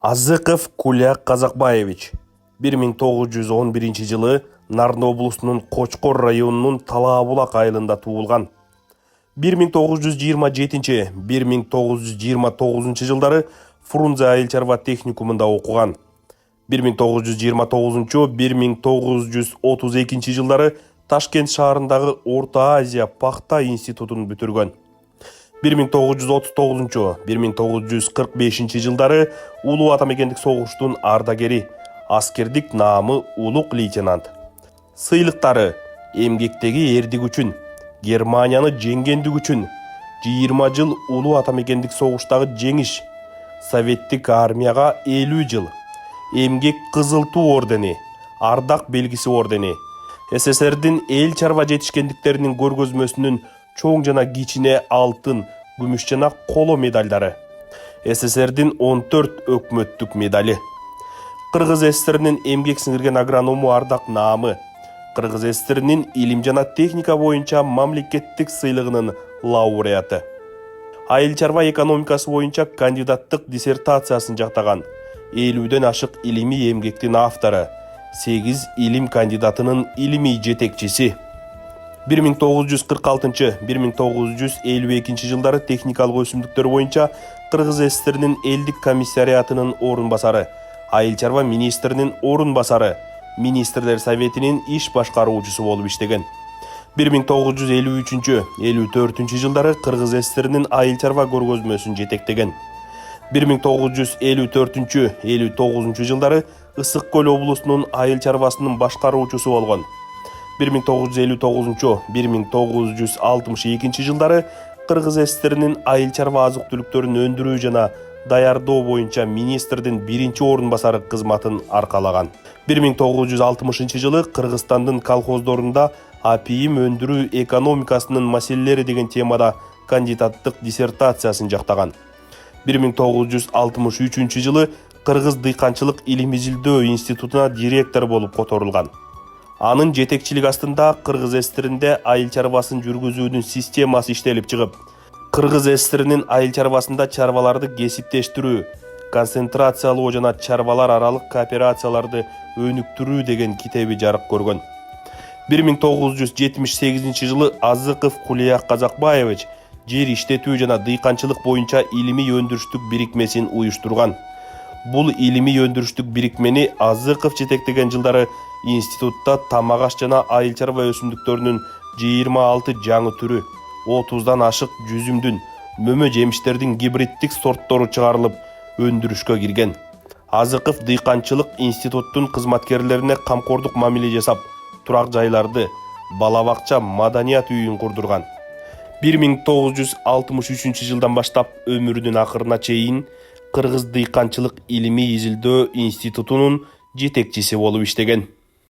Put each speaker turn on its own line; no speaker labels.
Азыков Кулят Казакбаевич 1911 Нарын облусунун Кочкор районунун Талаабулак айылында туулган. 1927-1929 жылдары Фрунзе айыл чарба техникумунда окуган. 1929-1932 жылдары Ташкент шаарындагы Орта Азия пахта институтун бүтүргөн. 1939-1945 жылдары Улуу Атамекендик согуштун ардагери, аскердик наамы улук лейтенант. Сыйлыктары: эмгектеги эрдик үчүн, Германияны жеңгендик үчүн, 20 жыл Улуу Атамекендик согуштагы жеңиш, Советтик армияга 50 жыл, эмгек кызыл туу ордени, ардак белгиси ордени, СССРдин эл чарба жетишкендиктеринин көргөзмөсүнүн чоң жана кичине алтын, күмүш жана коло медалдары, СССРдин 14 өкмөттүк медали, Кыргыз СССРинин эмгек сиңирген агроному ардак наамы, Кыргыз СССРинин илим жана техника боюнча мамлекеттик сыйлыгынын лауреаты, айыл чарба экономикасы боюнча кандидаттык диссертациясын жактаган, 50ден ашык илимий эмгектин автору, 8 илим кандидатынын илимий жетекчиси. 1946-1952 жылдары техникалык өсүмдүктөр боюнча Кыргыз СССРинин элдик комиссариатынын орун басары, айыл чарба министринин орун басары, министрлер советинин иш башкаруучусу болуп иштеген. 1953-54 жылдары Кыргыз СССРинин айыл чарба көргөзмөсүн жетектеген. 1954-59 жылдары Ысык Көл облусунун айыл чарбасынын башкаруучусу болгон. 1959-1962 жылдары Кыргыз СССРинин айыл чарба азык-түлүктөрүн өндүрүү жана даярдоо боюнча министрдин биринчи орун басары кызматын аркалаган. 1960 жылы Кыргызстандын колхоздорунда апийим өндүрүү экономикасынын маселелери деген темада кандидаттык диссертациясын жактаган. 1963 жылы Кыргыз дыйканчылык илим изилдөө институтуна директор болуп которулган. Анын жетекчилик астында Кыргыз СССРинде айыл чарбасын жүргүзүүнүн системасы иштелип чыгып, Кыргыз СССРинин айыл чарбасында чарбаларды кесиптештирүү, концентрациялоо жана чарбалар аралык кооперацияларды өнүктүрүү деген китеби жарык көргөн. 1978 жылы Азыков Кулят Казакбаевич жер иштетүү жана дыйканчылык боюнча илимий өндүрүштүк бирикмесин уюштурган. Бул илимий өндүрүштүк бирикмени Азыков жетектеген жылдары институтта тамак аш жана айыл чарба өсүмдүктөрүнүн 26 жаңы түрү, 30дан ашык жүзүмдүн, мөмө жемиштердин гибриддик сорттору чыгарылып, өндүрүшкө кирген. Азыков дыйканчылык институттун кызматкерлерине камкордук мамиле жасап, турак жайларды, бала бакча, маданият үйүн курдурган. 1963 жылдан баштап өмүрүнүн акырына чейин Кыргыз дыйканчылык илимий изилдөө институтунун жетекчиси болуп иштеген.